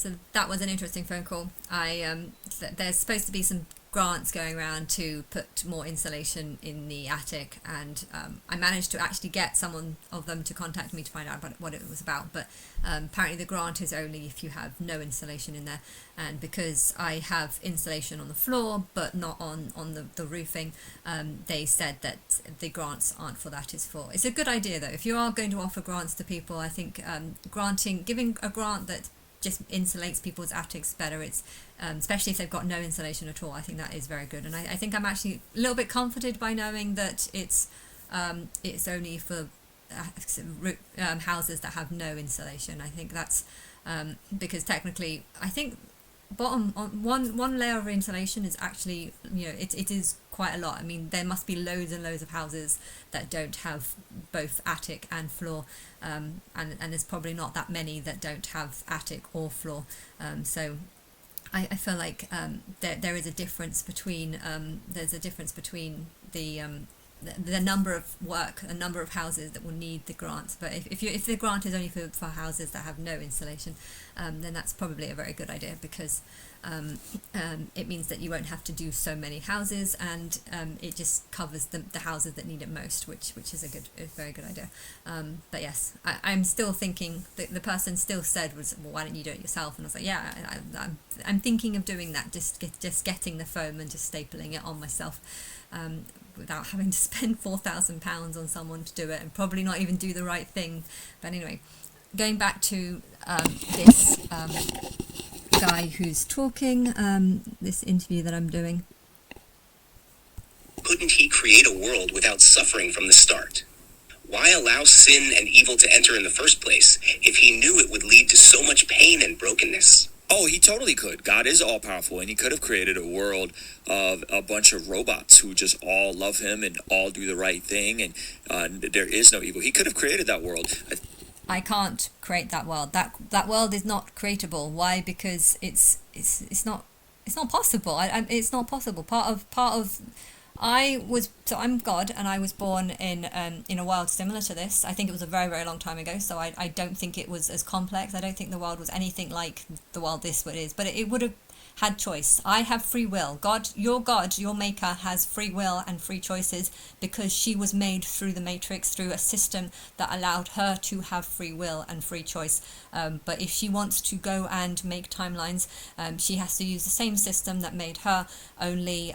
So that was an interesting phone call. There's supposed to be some grants going around to put more insulation in the attic, and I managed to actually get someone of them to contact me to find out about what it was about. But apparently the grant is only if you have no insulation in there, and because I have insulation on the floor but not on the roofing, they said that the grants aren't for that. It's a good idea though. If you are going to offer grants to people, I think giving a grant that just insulates people's attics better. It's especially if they've got no insulation at all. I think that is very good, and I think I'm actually a little bit comforted by knowing that it's only for houses that have no insulation. I think that's because technically, I think bottom on one layer of insulation is actually, it is quite a lot. I mean, there must be loads and loads of houses that don't have both attic and floor, and there's probably not that many that don't have attic or floor. So I feel like there is a difference between the number of houses that will need the grant. But if the grant is only for houses that have no insulation, then that's probably a very good idea, because it means that you won't have to do so many houses, and it just covers the houses that need it most, which is a very good idea. But yes, I'm still thinking, the person still said was, well, why don't you do it yourself? And I was like, yeah, I'm thinking of doing that, just getting the foam and just stapling it on myself, without having to spend £4,000 on someone to do it, and probably not even do the right thing. But anyway, going back to this guy who's talking, this interview that I'm doing. Couldn't he create a world without suffering from the start? Why allow sin and evil to enter in the first place if he knew it would lead to so much pain and brokenness? Oh, he totally could. God is all-powerful, and he could have created a world of a bunch of robots who just all love him and all do the right thing, and there is no evil. He could have created that world. I can't create that world. That world is not creatable. Why? Because it's not possible. It's not possible. Part of I'm God, and I was born in a world similar to this. I think it was a very, very long time ago, so I don't think it was as complex. I don't think the world was anything like the world this is, but it would have had choice. I have free will. God, your maker, has free will and free choices, because she was made through the matrix, through a system that allowed her to have free will and free choice. But if she wants to go and make timelines, she has to use the same system that made her, only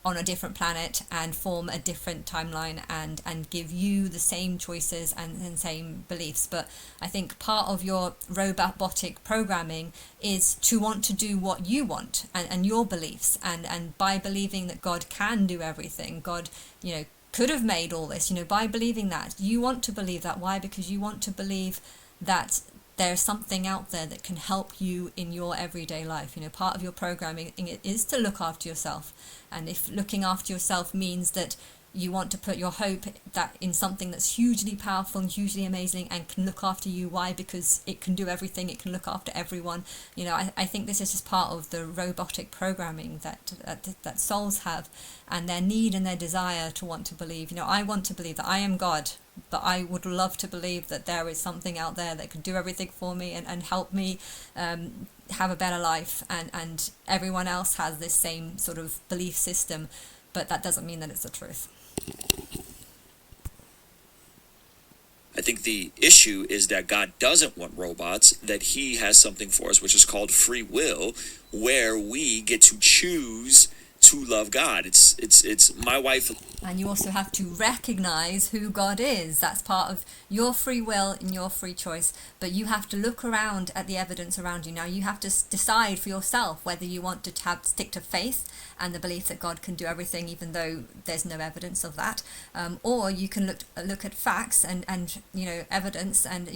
on a different planet, and form a different timeline, and give you the same choices and same beliefs. But I think part of your robotic programming is to want to do what you want, and your beliefs, and by believing that God can do everything, God, could have made all this, by believing that, you want to believe that. Why? Because you want to believe that there's something out there that can help you in your everyday life. Part of your programming is to look after yourself. And if looking after yourself means that you want to put your hope that in something that's hugely powerful and hugely amazing and can look after you, why? Because it can do everything, it can look after everyone. I think this is just part of the robotic programming that souls have, and their need and their desire to want to believe. I want to believe that I am God, but I would love to believe that there is something out there that can do everything for me and help me have a better life, and everyone else has this same sort of belief system, but that doesn't mean that it's the truth. I think the issue is that God doesn't want robots, that he has something for us, which is called free will, where we get to choose to love God. It's my wife. And you also have to recognize who God is. That's part of your free will and your free choice. But you have to look around at the evidence around you. Now you have to decide for yourself whether you want to stick to faith and the belief that God can do everything, even though there's no evidence of that, or you can look at facts and evidence. And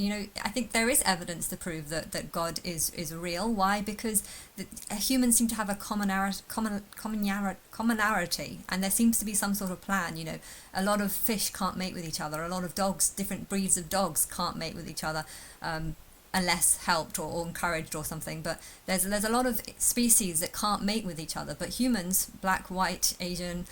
I think there is evidence to prove that God is real. Why? Because humans seem to have a commonality, and there seems to be some sort of plan. A lot of fish can't mate with each other. A lot of dogs, different breeds of dogs, can't mate with each other unless helped or encouraged or something. But there's a lot of species that can't mate with each other. But humans, black, white, Asian,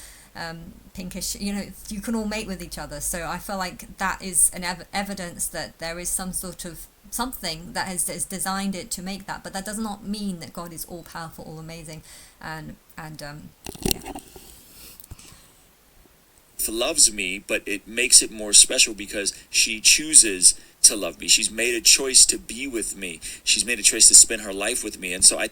pinkish, you can all mate with each other. So I feel like that is an evidence that there is some sort of something that has designed it to make that, but that does not mean that God is all powerful, all amazing, and yeah. Loves me, but it makes it more special because she chooses to love me. She's made a choice to be with me. She's made a choice to spend her life with me. And so I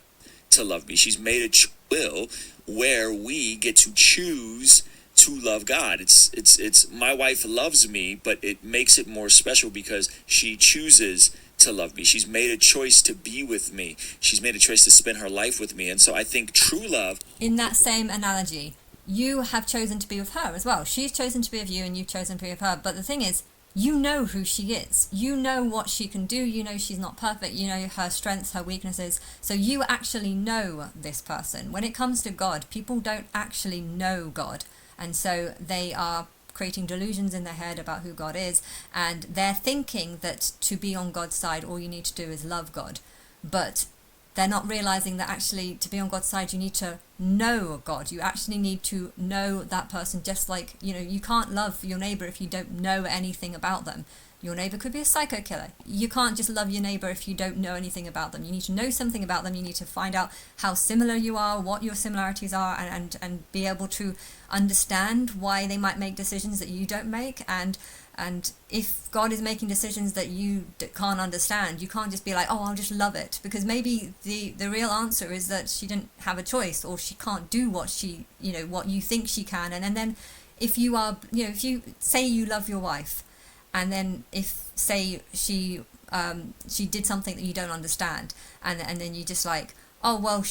to love me. She's made a will where we get to choose to love God. It's my wife loves me, but it makes it more special because she chooses to love me. She's made a choice to be with me. She's made a choice to spend her life with me. And so I think true love, in that same analogy, you have chosen to be with her as well. She's chosen to be with you and you've chosen to be with her. But the thing is, you know who she is. You know what she can do. You know she's not perfect. You know her strengths, her weaknesses. So you actually know this person. When it comes to God, people don't actually know God. And so they are creating delusions in their head about who God is. And they're thinking that to be on God's side, all you need to do is love God. But they're not realizing that actually to be on God's side, you need to know God. You actually need to know that person, just like, you can't love your neighbor if you don't know anything about them. Your neighbor could be a psycho killer. You can't just love your neighbor if you don't know anything about them. You need to know something about them. You need to find out how similar you are, what your similarities are, and be able to understand why they might make decisions that you don't make. And if God is making decisions that you can't understand, you can't just be like, oh, I'll just love it. Because maybe the real answer is that she didn't have a choice, or she can't do what what you think she can. And then if you are, if you say you love your wife, and then if, say, she did something that you don't understand, and then you just like, oh, well,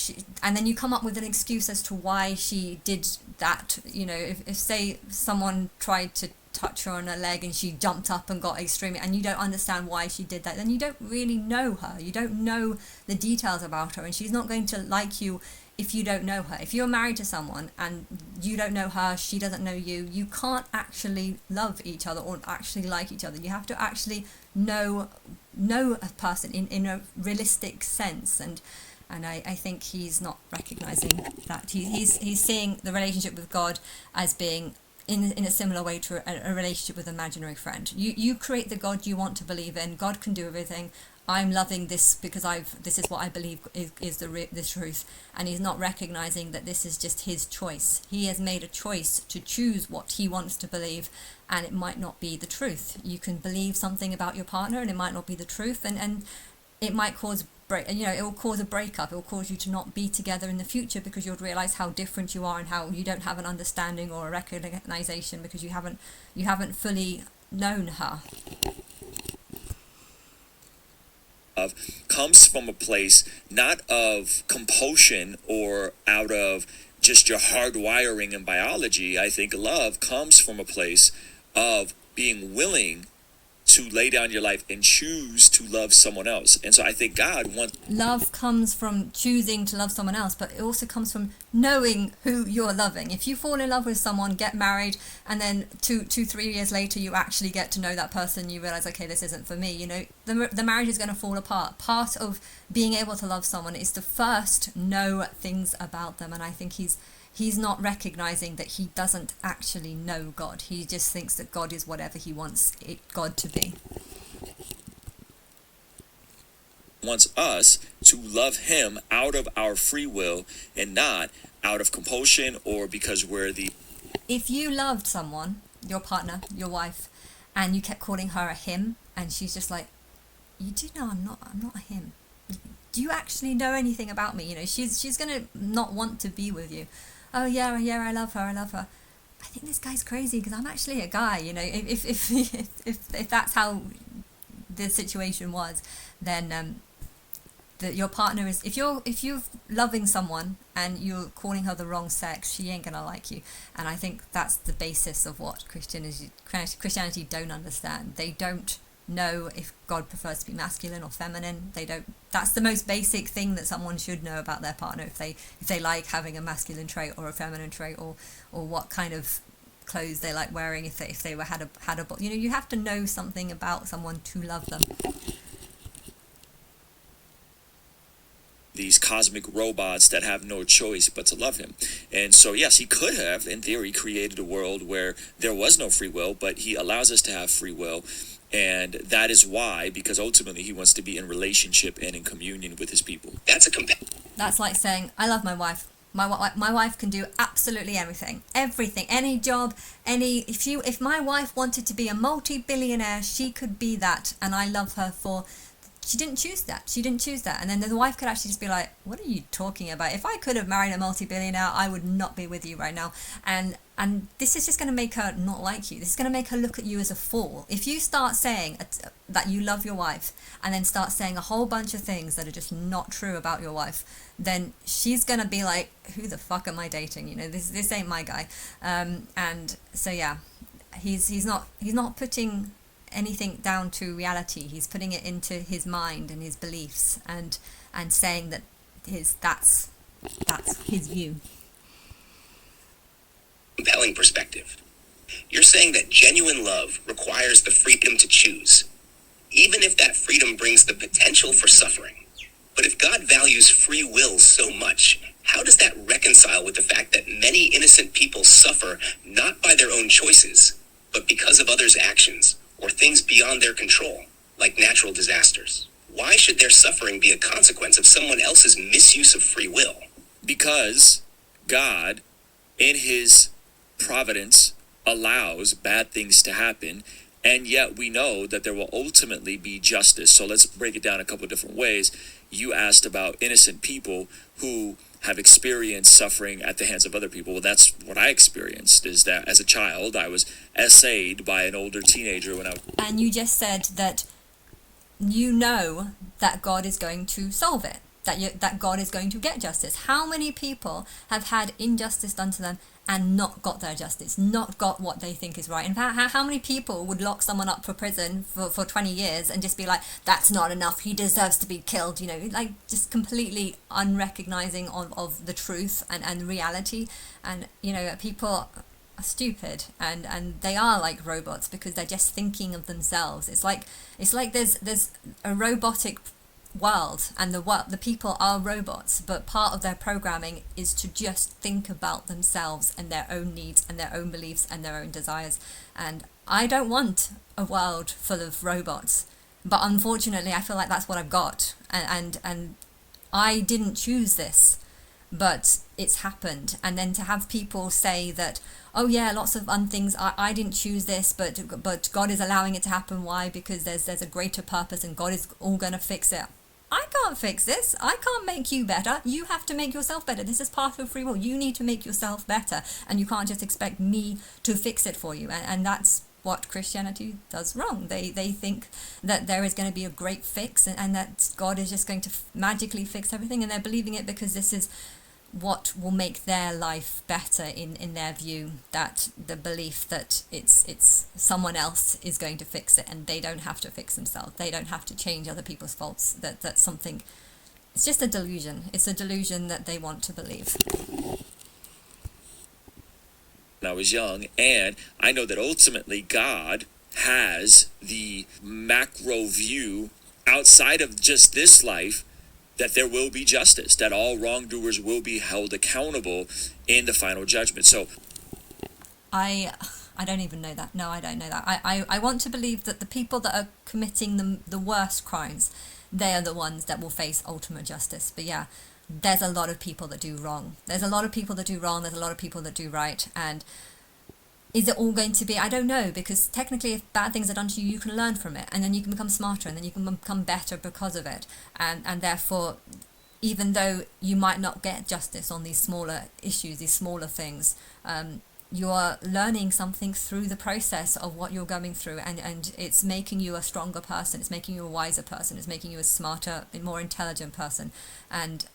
and then you come up with an excuse as to why she did that. If say someone tried to touch her on her leg and she jumped up and got extremely, and you don't understand why she did that, then you don't really know her. You don't know the details about her, and she's not going to like you if you don't know her. If you're married to someone and you don't know her, she doesn't know you, you can't actually love each other or actually like each other. You have to actually know a person in a realistic sense, and I think he's not recognizing that. He's seeing the relationship with God as being in a similar way to a relationship with an imaginary friend. You create the God you want to believe in. God can do everything. I'm loving this because this is what I believe is the truth, and he's not recognizing that this is just his choice. He has made a choice to choose what he wants to believe, and it might not be the truth. You can believe something about your partner, and it might not be the truth, and it might cause it will cause a breakup. It will cause you to not be together in the future, because you'll realize how different you are and how you don't have an understanding or a recognition because you haven't fully known her. Comes from a place not of compulsion or out of just your hardwiring in biology. I think love comes from a place of being willing to lay down your life and choose to love someone else. And so I think God wants... Love comes from choosing to love someone else, but it also comes from knowing who you're loving. If you fall in love with someone, get married, and then 3 years later you actually get to know that person, you realize, okay, this isn't for me, the marriage is going to fall apart. Part of being able to love someone is to first know things about them, and I think he's not recognizing that he doesn't actually know God. He just thinks that God is whatever he wants God to be. Wants us to love him out of our free will and not out of compulsion or because we're the... If you loved someone, your partner, your wife, and you kept calling her a him, and she's just like, you do know I'm not a him. Do you actually know anything about me? She's going to not want to be with you. Oh yeah, I love her. I think this guy's crazy because I'm actually a guy. If that's how the situation was, then that your partner is, if you're loving someone and you're calling her the wrong sex, she ain't gonna like you. And I think that's the basis of what Christianity don't understand. They don't know if God prefers to be masculine or feminine. That's the most basic thing that someone should know about their partner, if they like having a masculine trait or a feminine trait, or what kind of clothes they like wearing, if they had a you have to know something about someone to love them. these cosmic robots that have no choice but to love him. And so, yes, he could have, in theory, created a world where there was no free will, but he allows us to have free will. And that is why, because ultimately he wants to be in relationship and in communion with his people. That's like saying, I love my wife. My wife can do absolutely everything, any job, if my wife wanted to be a multi-billionaire, she could be that, and I love her for, she didn't choose that, and then the wife could actually just be like, what are you talking about? If I could have married a multi-billionaire, I would not be with you right now, and this is just going to make her not like you. This is going to make her look at you as a fool. If you start saying that you love your wife and then start saying a whole bunch of things that are just not true about your wife, then she's going to be like, who the fuck am I dating? You know, this ain't my guy. And so, yeah, he's not putting anything down to reality. He's putting it into his mind and his beliefs and saying that that's his view. Compelling perspective. You're saying that genuine love requires the freedom to choose, even if that freedom brings the potential for suffering. But if God values free will so much, how does that reconcile with the fact that many innocent people suffer not by their own choices, but because of others' actions or things beyond their control, like natural disasters? Why should their suffering be a consequence of someone else's misuse of free will? Because God, in his providence, allows bad things to happen, and yet we know that there will ultimately be justice. So let's break it down a couple of different ways. You asked about innocent people who have experienced suffering at the hands of other people. Well, that's what I experienced, is that as a child I was essayed by an older teenager when I was... And you just said that you know that God is going to solve it, that God is going to get justice. How many people have had injustice done to them and not got their justice, not got what they think is right? In fact, how many people would lock someone up for prison for 20 years and just be like, that's not enough, he deserves to be killed, you know, like just completely unrecognizing of the truth and reality. And, you know, people are stupid and they are like robots because they're just thinking of themselves. It's like there's a robotic world and the people are robots, but part of their programming is to just think about themselves and their own needs and their own beliefs and their own desires. And I don't want a world full of robots, but unfortunately I feel like that's what I've got, and I didn't choose this, but it's happened. And then to have people say that, oh yeah, lots of things, I didn't choose this, but God is allowing it to happen. Why? Because there's a greater purpose and God is all going to fix it. I can't fix this. I can't make you better. You have to make yourself better. This is part of free will. You need to make yourself better, and you can't just expect me to fix it for you. And that's what Christianity does wrong. They think that there is going to be a great fix and that God is just going to magically fix everything, and they're believing it because this is what will make their life better in their view, that the belief that it's someone else is going to fix it and they don't have to fix themselves, they don't have to change other people's faults, that's something, it's just a delusion. It's a delusion that they want to believe. When I was young, and I know that ultimately God has the macro view outside of just this life, that there will be justice, that all wrongdoers will be held accountable in the final judgment. So I don't even know that. No, I don't know that. I want to believe that the people that are committing the worst crimes, they are the ones that will face ultimate justice. But yeah, there's a lot of people that do wrong. There's a lot of people that do wrong. There's a lot of people that do right. And is it all going to be? I don't know, because technically if bad things are done to you, you can learn from it, and then you can become smarter, and then you can become better because of it. And therefore, even though you might not get justice on these smaller issues, these smaller things, you are learning something through the process of what you're going through, and it's making you a stronger person, it's making you a wiser person, it's making you a smarter, more intelligent person. And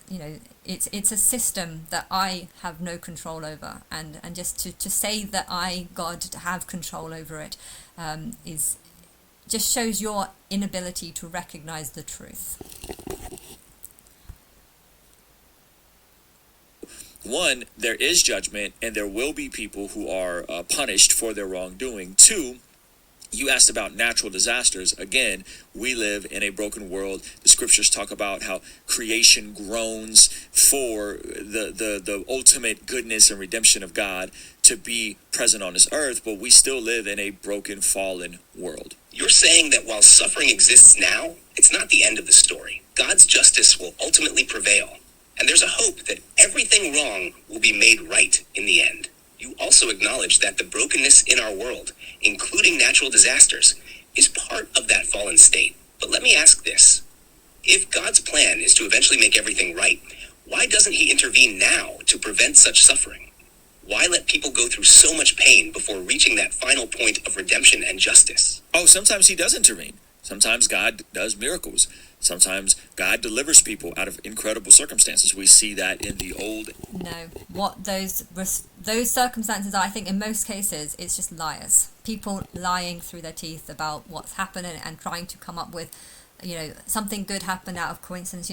you know, it's a system that I have no control over, and just to say that God, have control over it, is just shows your inability to recognize the truth. One, there is judgment, and there will be people who are punished for their wrongdoing. Two, You asked about natural disasters. Again, we live in a broken world. The scriptures talk about how creation groans for the ultimate goodness and redemption of God to be present on this earth, but we still live in a broken, fallen world. You're saying that while suffering exists now, it's not the end of the story. God's justice will ultimately prevail, and there's a hope that everything wrong will be made right in the end. You also acknowledge that the brokenness in our world, including natural disasters, is part of that fallen state. But let me ask this. If God's plan is to eventually make everything right, why doesn't he intervene now to prevent such suffering? Why let people go through so much pain before reaching that final point of redemption and justice? Oh, sometimes he does intervene. Sometimes God does miracles. Sometimes God delivers people out of incredible circumstances. We see that in the old. No, what those circumstances are, I think in most cases, it's just liars. People lying through their teeth about what's happened and trying to come up with, something good happened out of coincidence.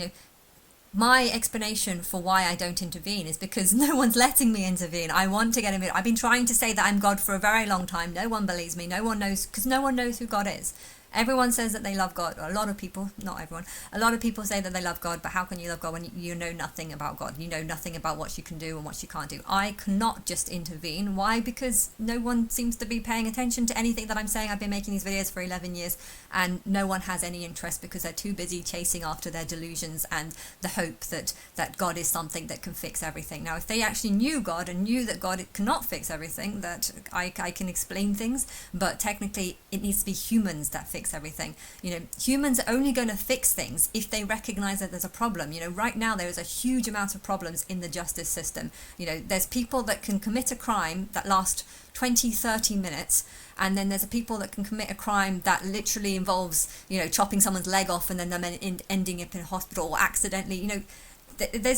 My explanation for why I don't intervene is because no one's letting me intervene. I want to get involved. I've been trying to say that I'm God for a very long time. No one believes me. No one knows, because no one knows who God is. Everyone says that they love God. A lot of people, not everyone, a lot of people say that they love God, but how can you love God when you know nothing about God? You know nothing about what you can do and what you can't do. I cannot just intervene. Why? Because no one seems to be paying attention to anything that I'm saying. I've been making these videos for 11 years and no one has any interest because they're too busy chasing after their delusions and the hope that God is something that can fix everything. Now, if they actually knew God and knew that God cannot fix everything, that I can explain things, but technically it needs to be humans that fix everything. Humans are only going to fix things if they recognize that there's a problem. Right now there is a huge amount of problems in the justice system. There's people that can commit a crime that last 20-30 minutes, and then there's people that can commit a crime that literally involves chopping someone's leg off and then them ending up in hospital or accidentally.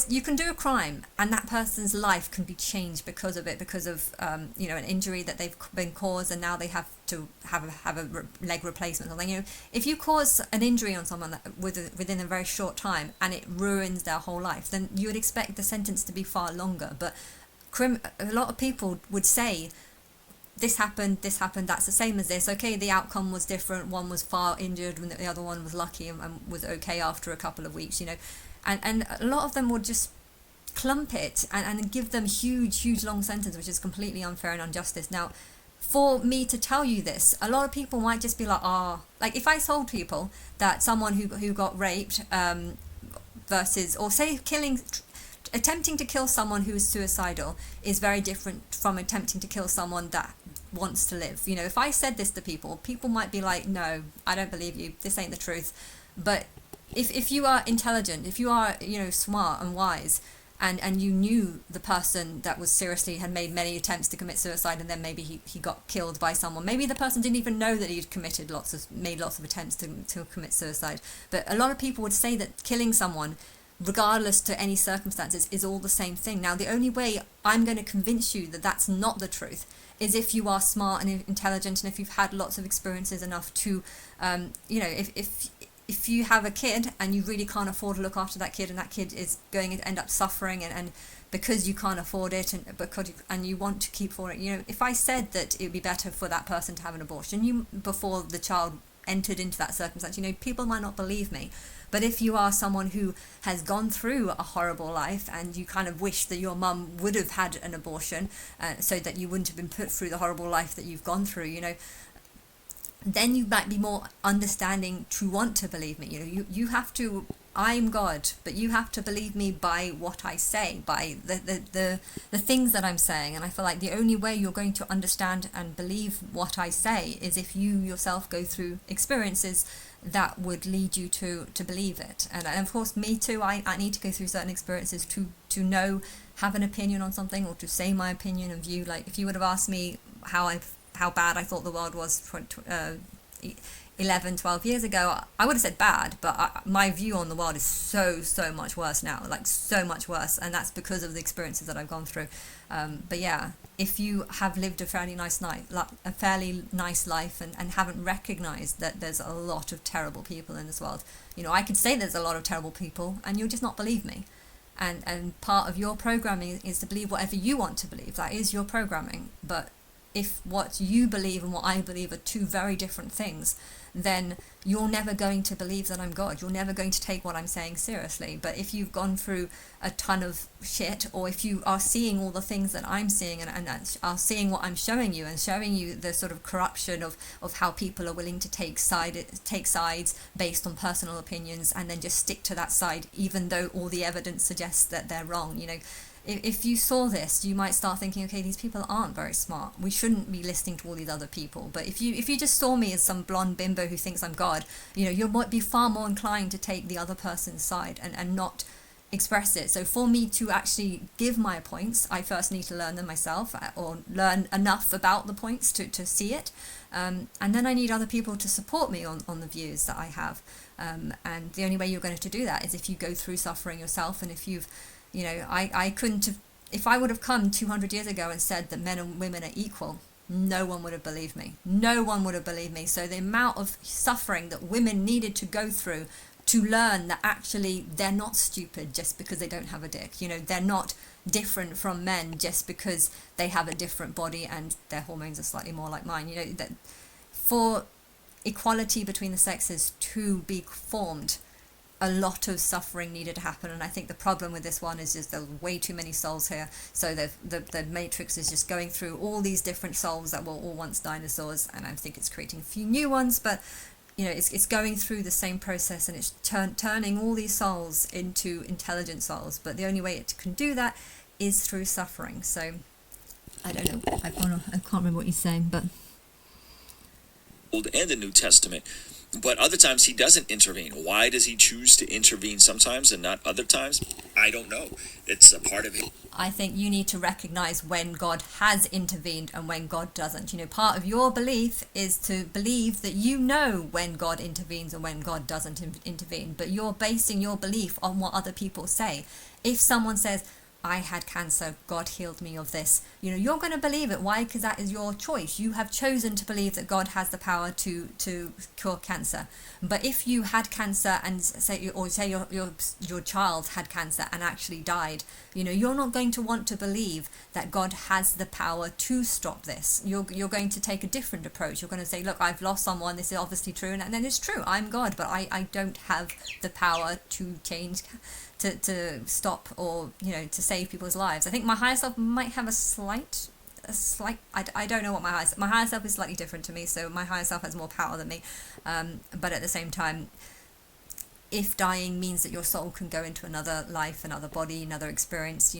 You can do a crime and that person's life can be changed because of it, because of an injury that they've been caused, and now they have to have a leg replacement or something. If you cause an injury on someone within a very short time and it ruins their whole life, then you would expect the sentence to be far longer. But a lot of people would say, this happened, that's the same as this. Okay, the outcome was different. One was far injured when the other one was lucky and was okay after a couple of weeks, And a lot of them would just clump it and give them huge long sentence, which is completely unfair and injustice. Now, for me to tell you this, a lot of people might just be like, like if I told people that someone who got raped versus, or say attempting to kill someone who is suicidal is very different from attempting to kill someone that wants to live. If I said this to people might be like, no, I don't believe you. This ain't the truth. But if you are intelligent, if you are, smart and wise, and you knew the person that was had made many attempts to commit suicide, and then maybe he got killed by someone. Maybe the person didn't even know that he'd made lots of attempts to commit suicide. But a lot of people would say that killing someone, regardless to any circumstances, is all the same thing. Now, the only way I'm going to convince you that that's not the truth is if you are smart and intelligent, and if you've had lots of experiences enough to, if you have a kid and you really can't afford to look after that kid, and that kid is going to end up suffering, and because you can't afford it, and you want to keep for it, if I said that it would be better for that person to have an abortion before the child entered into that circumstance, people might not believe me. But if you are someone who has gone through a horrible life and you kind of wish that your mum would have had an abortion so that you wouldn't have been put through the horrible life that you've gone through, then you might be more understanding to want to believe me. You have to, I'm God, but you have to believe me by what I say, by the things that I'm saying. And I feel like the only way you're going to understand and believe what I say is if you yourself go through experiences that would lead you to believe it. And of course, me too, I need to go through certain experiences to know, have an opinion on something, or to say my opinion and view. Like if you would have asked me how bad I thought the world was 11-12 years ago, I would have said bad, but my view on the world is so much worse now, like so much worse, and that's because of the experiences that I've gone through. But yeah, if you have lived a fairly nice life and haven't recognized that there's a lot of terrible people in this world, I could say there's a lot of terrible people and you'll just not believe me. And part of your programming is to believe whatever you want to believe. That is your programming. But if what you believe and what I believe are two very different things, then you're never going to believe that I'm God. You're never going to take what I'm saying seriously. But if you've gone through a ton of shit, or if you are seeing all the things that I'm seeing and are seeing what I'm showing you, and showing you the sort of corruption of how people are willing to take sides based on personal opinions, and then just stick to that side, even though all the evidence suggests that they're wrong, if you saw this, you might start thinking, okay, these people aren't very smart. We shouldn't be listening to all these other people. But if you just saw me as some blonde bimbo who thinks I'm God, you might be far more inclined to take the other person's side and not express it. So for me to actually give my points, I first need to learn them myself, or learn enough about the points to see it. And then I need other people to support me on the views that I have. And the only way you're going to do that is if you go through suffering yourself, and if you've I couldn't have, if I would have come 200 years ago and said that men and women are equal, no one would have believed me. No one would have believed me. So the amount of suffering that women needed to go through to learn that actually they're not stupid just because they don't have a dick. They're not different from men just because they have a different body and their hormones are slightly more like mine. That for equality between the sexes to be formed, a lot of suffering needed to happen. And I think the problem with this one is just there's way too many souls here. So the Matrix is just going through all these different souls that were all once dinosaurs, and I think it's creating a few new ones, but it's going through the same process, and it's turning all these souls into intelligent souls. But the only way it can do that is through suffering. So I don't know. I can't remember what you're saying, but Old and the New Testament. But other times he doesn't intervene. Why does he choose to intervene sometimes and not other times? I don't know. It's a part of it. I think you need to recognize when God has intervened and when God doesn't. Part of your belief is to believe that when God intervenes and when God doesn't intervene, but you're basing your belief on what other people say. If someone says, I had cancer, God healed me of this, you're going to believe it. Why? Because that is your choice. You have chosen to believe that God has the power to cure cancer. But if you had cancer and say your child had cancer and actually died, you're not going to want to believe that God has the power to stop this. You're going to take a different approach. You're going to say, look, I've lost someone, this is obviously true, and then it's true, I'm God, but I don't have the power to change, to stop, or to save people's lives. I think my higher self might have a slight I don't know what my higher self is slightly different to me, so my higher self has more power than me, but at the same time, if dying means that your soul can go into another life, another body, another experience,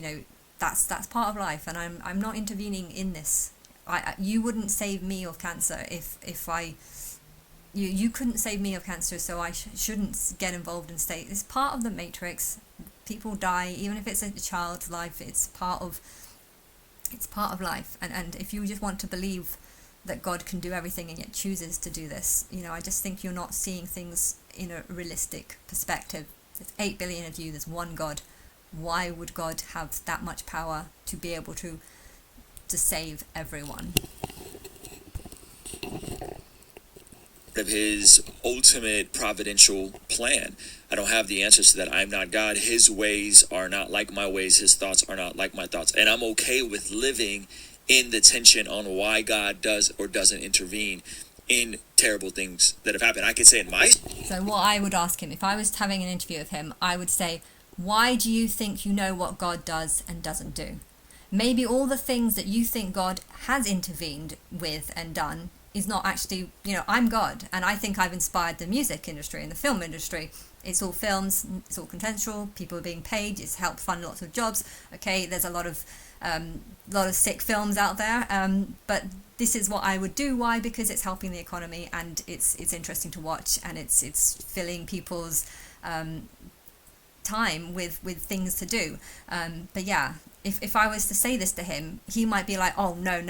that's part of life, and I'm not intervening in this. You wouldn't save me of cancer you couldn't save me of cancer, so I shouldn't get involved in state. It's part of the Matrix. People die, even if it's a child's life. It's part of life, and if you just want to believe that God can do everything and yet chooses to do this, I just think you're not seeing things in a realistic perspective. There's 8 billion of you, there's one God. Why would God have that much power to be able to save everyone? Of his ultimate providential plan. I don't have the answers to that. I'm not God. His ways are not like my ways. His thoughts are not like my thoughts. And I'm okay with living in the tension on why God does or doesn't intervene in terrible things that have happened. I could say So what I would ask him, if I was having an interview with him, I would say, why do you think you know what God does and doesn't do? Maybe all the things that you think God has intervened with and done is not actually, I'm God, and I think I've inspired the music industry and the film industry. It's all films, it's all consensual, people are being paid, it's helped fund lots of jobs. Okay, there's a lot of sick films out there, but this is what I would do. Why? Because it's helping the economy, and it's interesting to watch, and it's filling people's time with things to do. But yeah, if I was to say this to him, he might be like, oh no,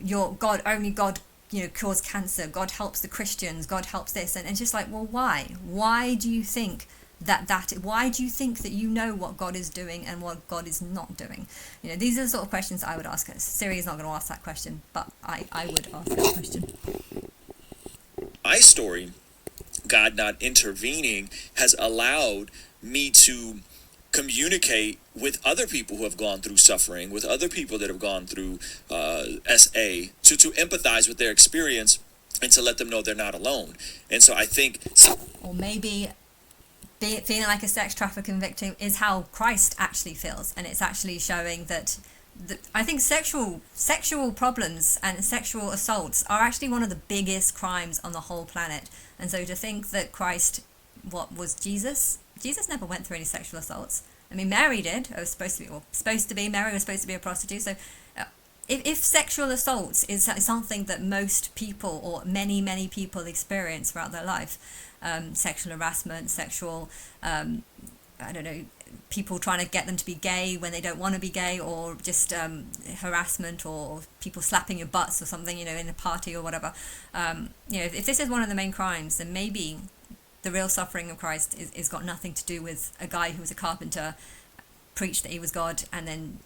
you're God, only God cures cancer, God helps the Christians, God helps this, and it's just like, well, why do you think why do you think that you know what God is doing and what God is not doing? These are the sort of questions I would ask. Siri is not going to ask that question, but I would ask that question. My story, God not intervening, has allowed me to communicate with other people who have gone through suffering, with other people that have gone through SA, to empathize with their experience and to let them know they're not alone. And so I think... Or maybe feeling like a sex trafficking victim is how Christ actually feels, and it's actually showing that I think sexual problems and sexual assaults are actually one of the biggest crimes on the whole planet. And so to think that Christ, what was Jesus never went through any sexual assaults. I mean, Mary did. Mary was supposed to be a prostitute. So if sexual assaults is something that most people, or many people, experience throughout their life, sexual harassment, sexual people trying to get them to be gay when they don't want to be gay, or just harassment, or people slapping your butts or something, in a party or whatever. If this is one of the main crimes, then maybe the real suffering of Christ is got nothing to do with a guy who was a carpenter, preached that he was God, and then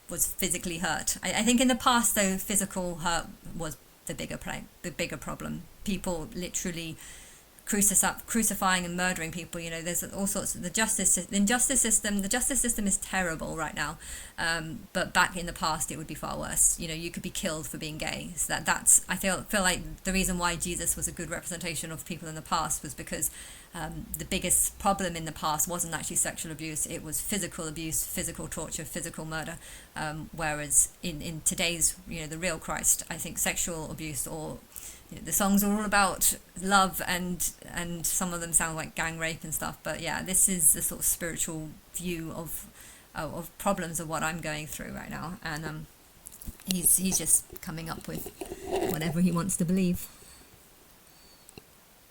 was physically hurt. I think in the past, though, physical hurt was the bigger problem. People literally crucifying and murdering people. There's all sorts of the justice system is terrible right now, but back in the past it would be far worse. You could be killed for being gay. So that's I feel like the reason why Jesus was a good representation of people in the past was because the biggest problem in the past wasn't actually sexual abuse, it was physical abuse, physical torture, physical murder, whereas in today's the real Christ, I think sexual abuse, or the songs are all about love, and some of them sound like gang rape and stuff. But yeah, this is the sort of spiritual view of problems of what I'm going through right now, and he's just coming up with whatever he wants to believe.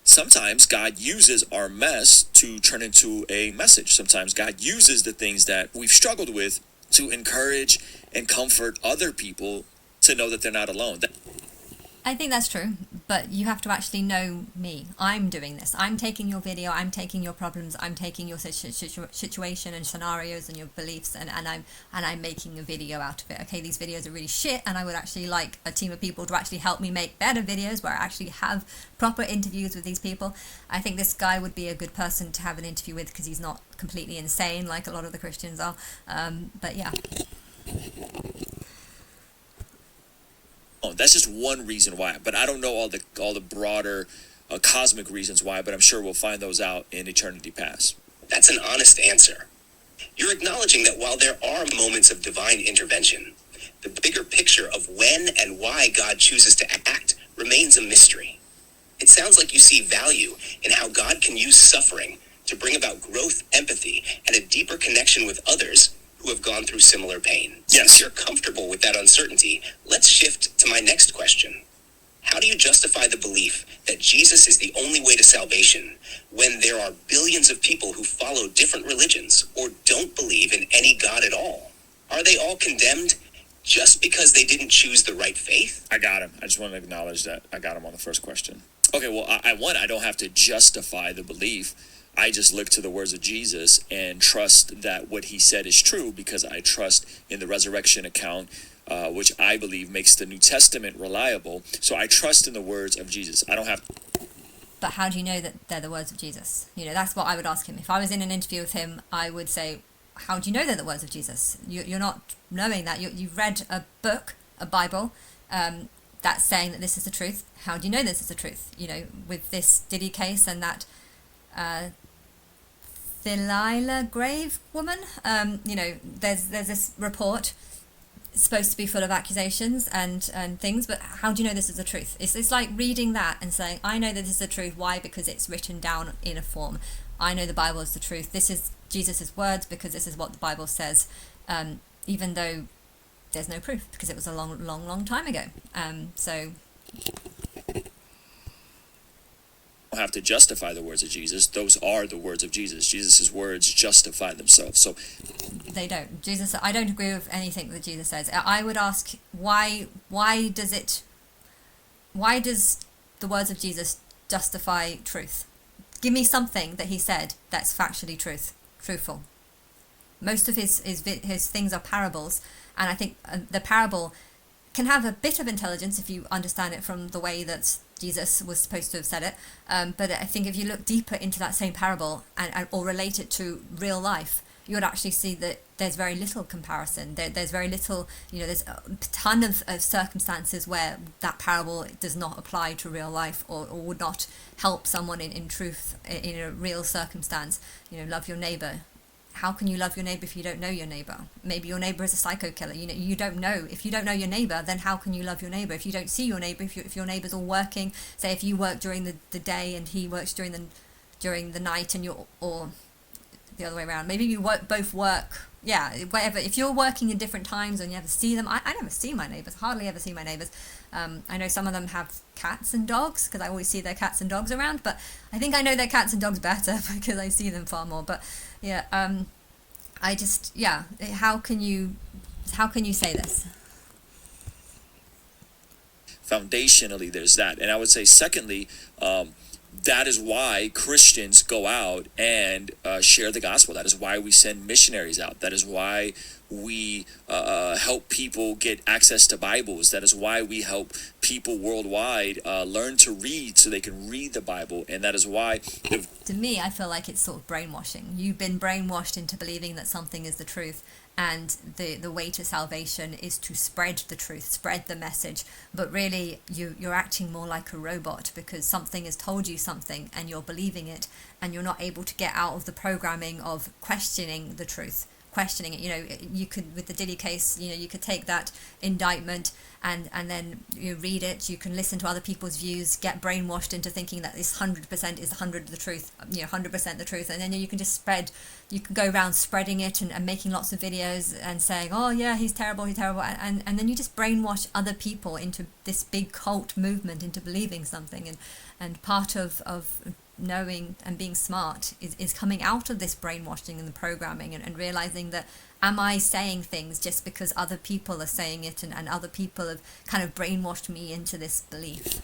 Sometimes God uses our mess to turn into a message. Sometimes God uses the things that we've struggled with to encourage and comfort other people to know that they're not alone. I think that's true, but you have to actually know me. I'm doing this. I'm taking your video, I'm taking your problems, I'm taking your situation and scenarios and your beliefs, and I'm making a video out of it. Okay, these videos are really shit, and I would actually like a team of people to actually help me make better videos where I actually have proper interviews with these people. I think this guy would be a good person to have an interview with because he's not completely insane like a lot of the Christians are. But yeah. Oh, that's just one reason why, but I don't know all the broader cosmic reasons why, but I'm sure we'll find those out in eternity past. That's an honest answer. You're acknowledging that while there are moments of divine intervention, the bigger picture of when and why God chooses to act remains a mystery. It sounds like you see value in how God can use suffering to bring about growth, empathy, and a deeper connection with others who have gone through similar pain. Yes. Since you're comfortable with that uncertainty, let's shift to my next question. How do you justify the belief that Jesus is the only way to salvation when there are billions of people who follow different religions or don't believe in any God at all? Are they all condemned just because they didn't choose the right faith? I got him. I just want to acknowledge that I got him on the first question. Okay, well, I don't have to justify the belief. I just look to the words of Jesus and trust that what he said is true because I trust in the resurrection account, which I believe makes the New Testament reliable. So I trust in the words of Jesus. I don't have to. But how do you know that they're the words of Jesus? That's what I would ask him. If I was in an interview with him, I would say, how do you know they're the words of Jesus? You're not knowing that. You've read a book, a Bible, that's saying that this is the truth. How do you know this is the truth? With this Diddy case and that Delilah Grave woman, there's this report. It's supposed to be full of accusations and things, but how do you know this is the truth? It's like reading that and saying, I know that this is the truth. Why? Because it's written down in a form. I know the Bible is the truth. This is Jesus' words because this is what the Bible says, even though there's no proof because it was a long time ago. So Don't have to justify the words of Jesus. Those are the words of Jesus. Jesus' words justify themselves. So they don't. I don't agree with anything that Jesus says. I would ask why does the words of Jesus justify truth? Give me something that he said that's factually truthful. Most of his things are parables, and I think the parable can have a bit of intelligence if you understand it from the way that Jesus was supposed to have said it. But I think if you look deeper into that same parable or relate it to real life, you would actually see that there's very little comparison. There's very little, there's a ton of circumstances where that parable does not apply to real life, or would not help someone in truth, in a real circumstance. Love your neighbor. How can you love your neighbor if you don't know your neighbor? Maybe your neighbor is a psycho killer. You don't know. If you don't know your neighbor, then how can you love your neighbor? If you don't see your neighbor, if your neighbor's all working, say if you work during the day and he works during the night, and or the other way around. Maybe you both work. Yeah, whatever. If you're working in different times and you never see them, I never see my neighbors. Hardly ever see my neighbors. I know some of them have cats and dogs, because I always see their cats and dogs around. But I think I know their cats and dogs better because I see them far more. But yeah, how can you say this? Foundationally, there's that. And I would say, secondly, that is why Christians go out and share the gospel. That is why we send missionaries out. That is why we help people get access to Bibles. That is why we help people worldwide learn to read so they can read the Bible. And that is why... To me, I feel like it's sort of brainwashing. You've been brainwashed into believing that something is the truth. And the way to salvation is to spread the truth, spread the message. But really, you're acting more like a robot, because something has told you something and you're believing it, and you're not able to get out of the programming of questioning the truth, questioning it. You could, with the Diddy case, you could take that indictment and then you read it. You can listen to other people's views, get brainwashed into thinking that this 100% is 100% the truth, 100% the truth, and then you can just you can go around spreading it and making lots of videos and saying, oh yeah, he's terrible, and then you just brainwash other people into this big cult movement, into believing something. And part of knowing and being smart is coming out of this brainwashing and the programming, and realizing that, am I saying things just because other people are saying it, and other people have kind of brainwashed me into this belief?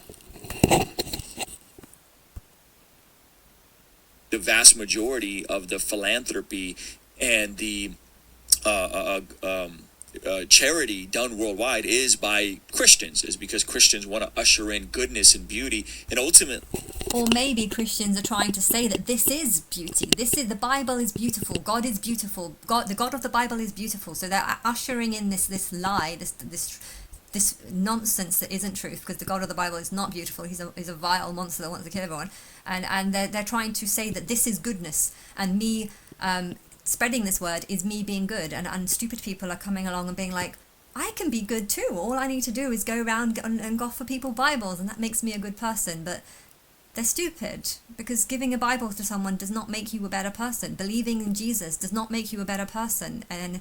The vast majority of the philanthropy and the charity done worldwide is by Christians, is because Christians want to usher in goodness and beauty, and ultimately... Or maybe Christians are trying to say that this is beauty. The Bible is beautiful. God is beautiful. The God of the Bible is beautiful. So they're ushering in this lie, this nonsense that isn't truth, because the God of the Bible is not beautiful. He's a vile monster that wants to kill everyone. And they're trying to say that this is goodness, and me spreading this word is me being good. And stupid people are coming along and being like, I can be good too. All I need to do is go around and offer people Bibles, and that makes me a good person. But they're stupid, because giving a Bible to someone does not make you a better person. Believing in Jesus does not make you a better person. And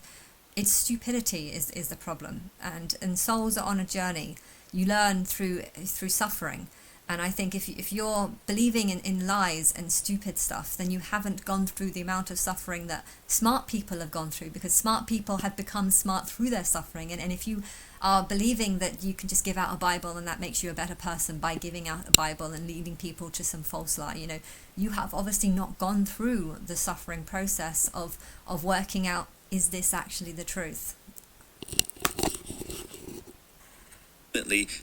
it's stupidity is the problem. And souls are on a journey. You learn through suffering. And I think if you're believing in lies and stupid stuff, then you haven't gone through the amount of suffering that smart people have gone through, because smart people have become smart through their suffering. And if you are believing that you can just give out a Bible and that makes you a better person by giving out a Bible and leading people to some false lie, you have obviously not gone through the suffering process of working out, is this actually the truth?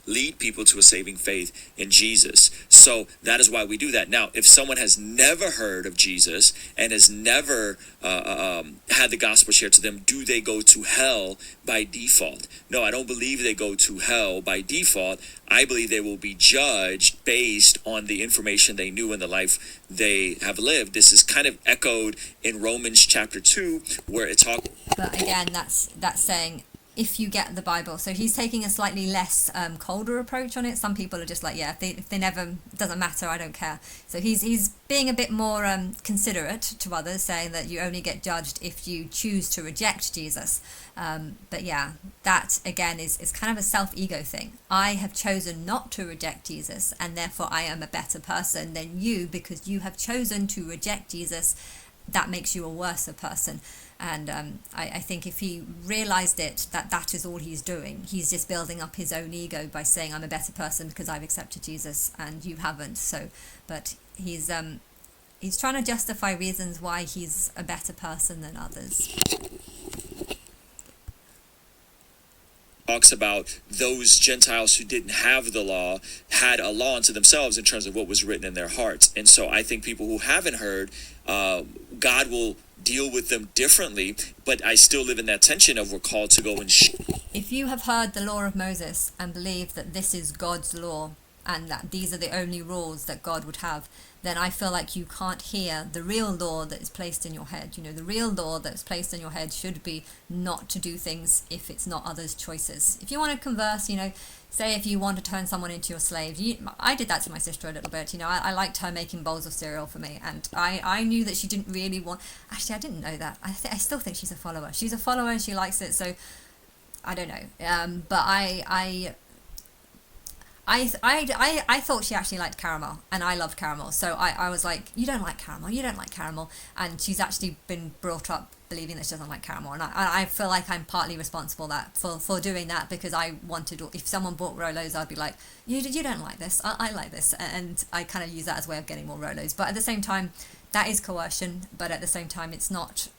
Lead people to a saving faith in Jesus. So that is why we do that. Now, if someone has never heard of Jesus and has never had the gospel shared to them, do they go to hell by default? No, I don't believe they go to hell by default. I believe they will be judged based on the information they knew in the life they have lived. This is kind of echoed in Romans chapter 2, where it talks... But again, that's saying, if you get the Bible. So he's taking a slightly less colder approach on it. Some people are just like, yeah, if they never, doesn't matter, I don't care. So he's being a bit more considerate to others, saying that you only get judged if you choose to reject Jesus. But yeah, that again is kind of a self-ego thing. I have chosen not to reject Jesus, and therefore I am a better person than you, because you have chosen to reject Jesus. That makes you a worse person. And I think if he realized that is all he's doing, he's just building up his own ego by saying, I'm a better person because I've accepted Jesus and you haven't. So, but he's trying to justify reasons why he's a better person than others. Talks about those Gentiles who didn't have the law had a law unto themselves in terms of what was written in their hearts. And so I think people who haven't heard, God will deal with them differently, but I still live in that tension of we're called to go and If you have heard the law of Moses and believe that this is God's law and that these are the only rules that God would have, then I feel like you can't hear the real law that is placed in your head. You know, the real law that's placed in your head should be not to do things if it's not others' choices. If you want to converse, you know, say if you want to turn someone into your slave. I did that to my sister a little bit. You know, I liked her making bowls of cereal for me, and I knew that she didn't really want. Actually, I didn't know that. I still think she's a follower. She's a follower and she likes it. So I don't know. But I thought she actually liked caramel, and I loved caramel. So I was like, you don't like caramel, you don't like caramel. And she's actually been brought up believing that she doesn't like caramel. And I feel like I'm partly responsible for doing that, because I wanted, if someone bought Rolos, I'd be like, you don't like this, I like this. And I kind of use that as a way of getting more Rolos. But at the same time, that is coercion. But at the same time, it's not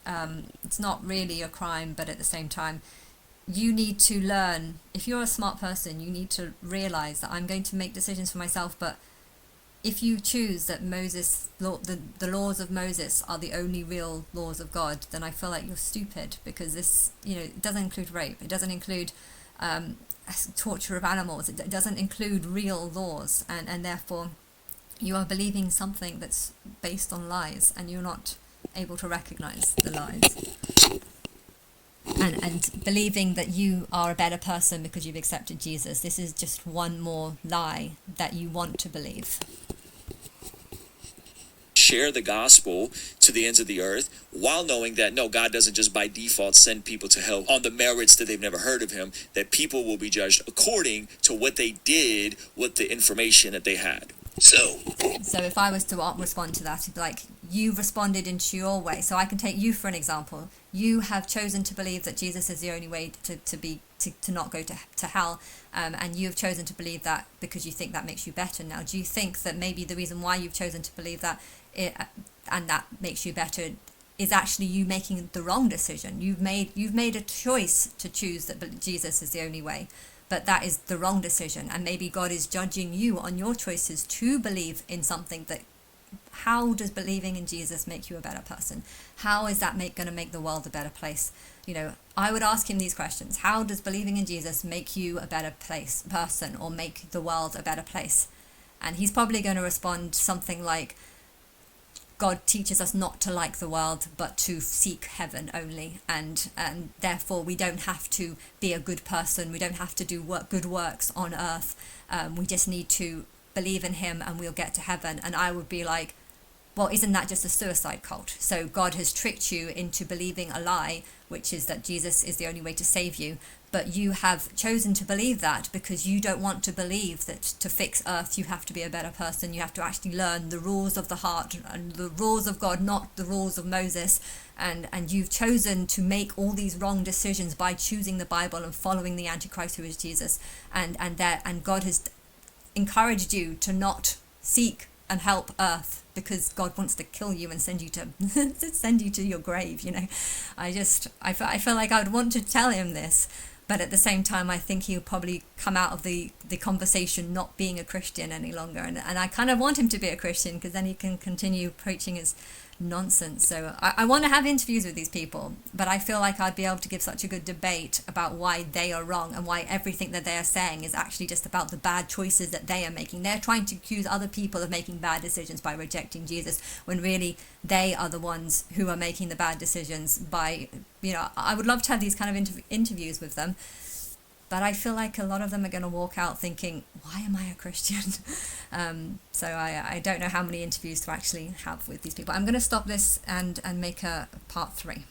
really a crime. But at the same time, you need to learn. If you're a smart person, you need to realize that I'm going to make decisions for myself, but if you choose that the laws of Moses are the only real laws of God, then I feel like you're stupid, because this, you know, it doesn't include rape, it doesn't include torture of animals, it doesn't include real laws, and therefore you are believing something that's based on lies, and you're not able to recognize the lies. And believing that you are a better person because you've accepted Jesus. This is just one more lie that you want to believe. Share the gospel to the ends of the earth, while knowing that no, God doesn't just by default send people to hell on the merits that they've never heard of him, that people will be judged according to what they did with the information that they had. So if I was to respond to that, it'd be like, you responded into your way. So I can take you for an example. You have chosen to believe that Jesus is the only way to not go to hell, and you have chosen to believe that because you think that makes you better. Now, do you think that maybe the reason why you've chosen to believe that and that makes you better is actually you making the wrong decision? You've made a choice to choose that Jesus is the only way, but that is the wrong decision, and maybe God is judging you on your choices to believe in something that. How does believing in Jesus make you a better person? How is that going to make the world a better place? You know, I would ask him these questions. How does believing in Jesus make you a better person, or make the world a better place? And he's probably going to respond something like, God teaches us not to like the world, but to seek heaven only. And therefore, we don't have to be a good person. We don't have to do good works on earth. We just need to believe in him and we'll get to heaven. And I would be like, well, isn't that just a suicide cult? So God has tricked you into believing a lie, which is that Jesus is the only way to save you. But you have chosen to believe that because you don't want to believe that to fix earth, you have to be a better person. You have to actually learn the rules of the heart and the rules of God, not the rules of Moses. And you've chosen to make all these wrong decisions by choosing the Bible and following the Antichrist, who is Jesus. And God has encouraged you to not seek and help earth because God wants to kill you and send you to your grave. You know, I feel like I would want to tell him this, but at the same time I think he'll probably come out of the conversation not being a Christian any longer, and I kind of want him to be a Christian because then he can continue preaching his nonsense. So I want to have interviews with these people, but I feel like I'd be able to give such a good debate about why they are wrong and why everything that they are saying is actually just about the bad choices that they are making. They're trying to accuse other people of making bad decisions by rejecting Jesus, when really they are the ones who are making the bad decisions by, you know, I would love to have these kind of interviews with them. But I feel like a lot of them are going to walk out thinking, why am I a Christian? So I don't know how many interviews to actually have with these people. I'm going to stop this and make a part 3.